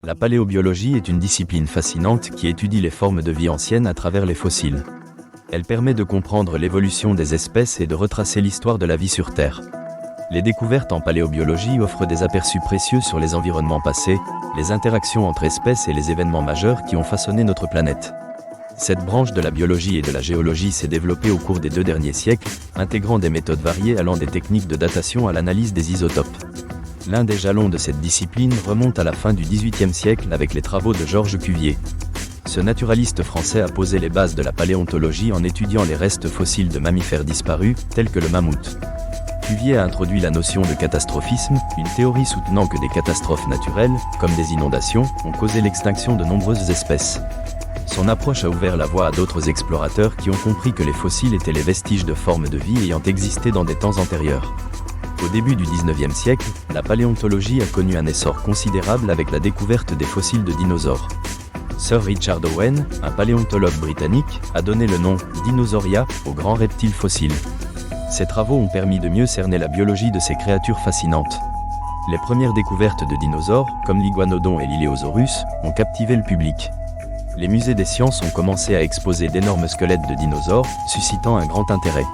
La paléobiologie est une discipline fascinante qui étudie les formes de vie anciennes à travers les fossiles. Elle permet de comprendre l'évolution des espèces et de retracer l'histoire de la vie sur Terre. Les découvertes en paléobiologie offrent des aperçus précieux sur les environnements passés, les interactions entre espèces et les événements majeurs qui ont façonné notre planète. Cette branche de la biologie et de la géologie s'est développée au cours des 2 derniers siècles, intégrant des méthodes variées allant des techniques de datation à l'analyse des isotopes. L'un des jalons de cette discipline remonte à la fin du XVIIIe siècle avec les travaux de Georges Cuvier. Ce naturaliste français a posé les bases de la paléontologie en étudiant les restes fossiles de mammifères disparus, tels que le mammouth. Cuvier a introduit la notion de catastrophisme, une théorie soutenant que des catastrophes naturelles, comme des inondations, ont causé l'extinction de nombreuses espèces. Son approche a ouvert la voie à d'autres explorateurs qui ont compris que les fossiles étaient les vestiges de formes de vie ayant existé dans des temps antérieurs. Au début du XIXe siècle, la paléontologie a connu un essor considérable avec la découverte des fossiles de dinosaures. Sir Richard Owen, un paléontologue britannique, a donné le nom « Dinosauria » aux grands reptiles fossiles. Ces travaux ont permis de mieux cerner la biologie de ces créatures fascinantes. Les premières découvertes de dinosaures, comme l'iguanodon et l'Iléosaurus, ont captivé le public. Les musées des sciences ont commencé à exposer d'énormes squelettes de dinosaures, suscitant un grand intérêt.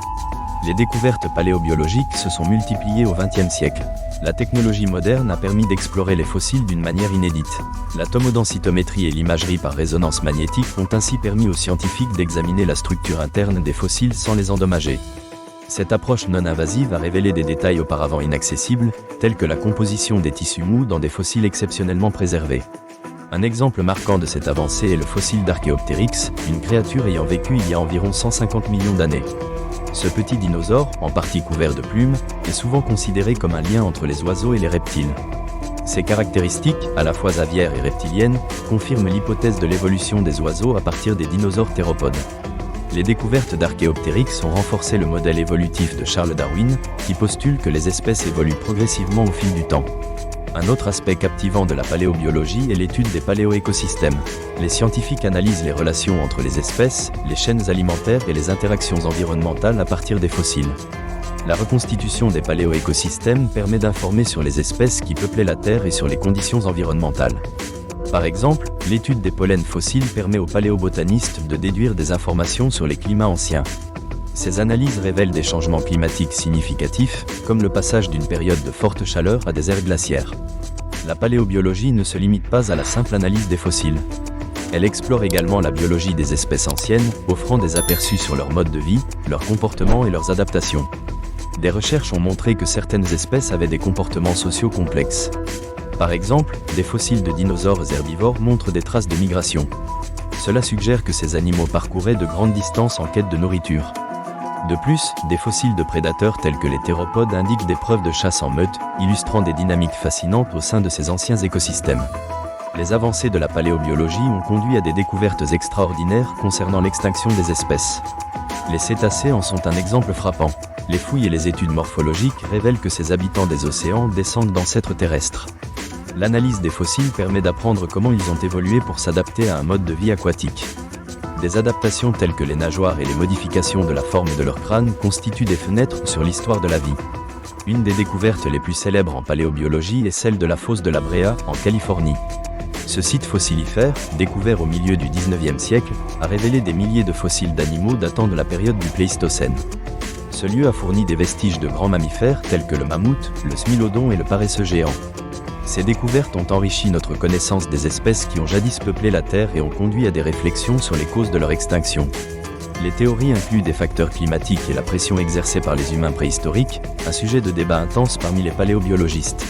Les découvertes paléobiologiques se sont multipliées au XXe siècle. La technologie moderne a permis d'explorer les fossiles d'une manière inédite. La tomodensitométrie et l'imagerie par résonance magnétique ont ainsi permis aux scientifiques d'examiner la structure interne des fossiles sans les endommager. Cette approche non invasive a révélé des détails auparavant inaccessibles, tels que la composition des tissus mous dans des fossiles exceptionnellement préservés. Un exemple marquant de cette avancée est le fossile d'Archaeopteryx, une créature ayant vécu il y a environ 150 millions d'années. Ce petit dinosaure, en partie couvert de plumes, est souvent considéré comme un lien entre les oiseaux et les reptiles. Ces caractéristiques, à la fois aviaires et reptiliennes, confirment l'hypothèse de l'évolution des oiseaux à partir des dinosaures théropodes. Les découvertes d'Archaeopteryx ont renforcé le modèle évolutif de Charles Darwin, qui postule que les espèces évoluent progressivement au fil du temps. Un autre aspect captivant de la paléobiologie est l'étude des paléoécosystèmes. Les scientifiques analysent les relations entre les espèces, les chaînes alimentaires et les interactions environnementales à partir des fossiles. La reconstitution des paléoécosystèmes permet d'informer sur les espèces qui peuplaient la Terre et sur les conditions environnementales. Par exemple, l'étude des pollens fossiles permet aux paléobotanistes de déduire des informations sur les climats anciens. Ces analyses révèlent des changements climatiques significatifs, comme le passage d'une période de forte chaleur à des ères glaciaires. La paléobiologie ne se limite pas à la simple analyse des fossiles. Elle explore également la biologie des espèces anciennes, offrant des aperçus sur leur mode de vie, leur comportement et leurs adaptations. Des recherches ont montré que certaines espèces avaient des comportements sociaux complexes. Par exemple, des fossiles de dinosaures herbivores montrent des traces de migration. Cela suggère que ces animaux parcouraient de grandes distances en quête de nourriture. De plus, des fossiles de prédateurs tels que les théropodes indiquent des preuves de chasse en meute, illustrant des dynamiques fascinantes au sein de ces anciens écosystèmes. Les avancées de la paléobiologie ont conduit à des découvertes extraordinaires concernant l'extinction des espèces. Les cétacés en sont un exemple frappant. Les fouilles et les études morphologiques révèlent que ces habitants des océans descendent d'ancêtres terrestres. L'analyse des fossiles permet d'apprendre comment ils ont évolué pour s'adapter à un mode de vie aquatique. Des adaptations telles que les nageoires et les modifications de la forme de leur crâne constituent des fenêtres sur l'histoire de la vie. Une des découvertes les plus célèbres en paléobiologie est celle de la fosse de la Brea, en Californie. Ce site fossilifère, découvert au milieu du XIXe siècle, a révélé des milliers de fossiles d'animaux datant de la période du Pléistocène. Ce lieu a fourni des vestiges de grands mammifères tels que le mammouth, le smilodon et le paresseux géant. Ces découvertes ont enrichi notre connaissance des espèces qui ont jadis peuplé la Terre et ont conduit à des réflexions sur les causes de leur extinction. Les théories incluent des facteurs climatiques et la pression exercée par les humains préhistoriques, un sujet de débat intense parmi les paléobiologistes.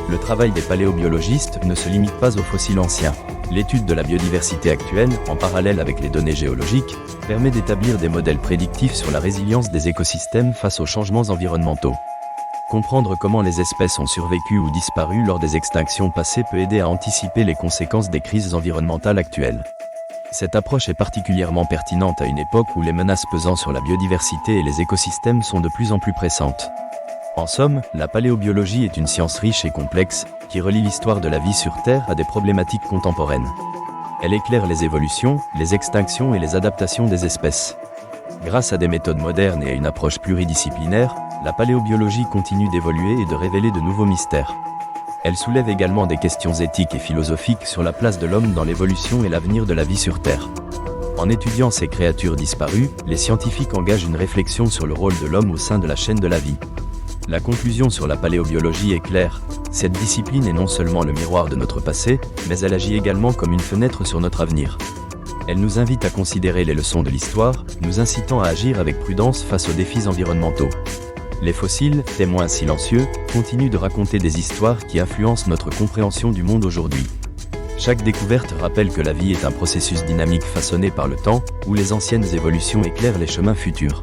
Le travail des paléobiologistes ne se limite pas aux fossiles anciens. L'étude de la biodiversité actuelle, en parallèle avec les données géologiques, permet d'établir des modèles prédictifs sur la résilience des écosystèmes face aux changements environnementaux. Comprendre comment les espèces ont survécu ou disparu lors des extinctions passées peut aider à anticiper les conséquences des crises environnementales actuelles. Cette approche est particulièrement pertinente à une époque où les menaces pesant sur la biodiversité et les écosystèmes sont de plus en plus pressantes. En somme, la paléobiologie est une science riche et complexe, qui relie l'histoire de la vie sur Terre à des problématiques contemporaines. Elle éclaire les évolutions, les extinctions et les adaptations des espèces. Grâce à des méthodes modernes et à une approche pluridisciplinaire, la paléobiologie continue d'évoluer et de révéler de nouveaux mystères. Elle soulève également des questions éthiques et philosophiques sur la place de l'homme dans l'évolution et l'avenir de la vie sur Terre. En étudiant ces créatures disparues, les scientifiques engagent une réflexion sur le rôle de l'homme au sein de la chaîne de la vie. La conclusion sur la paléobiologie est claire, cette discipline est non seulement le miroir de notre passé, mais elle agit également comme une fenêtre sur notre avenir. Elle nous invite à considérer les leçons de l'histoire, nous incitant à agir avec prudence face aux défis environnementaux. Les fossiles, témoins silencieux, continuent de raconter des histoires qui influencent notre compréhension du monde aujourd'hui. Chaque découverte rappelle que la vie est un processus dynamique façonné par le temps, où les anciennes évolutions éclairent les chemins futurs.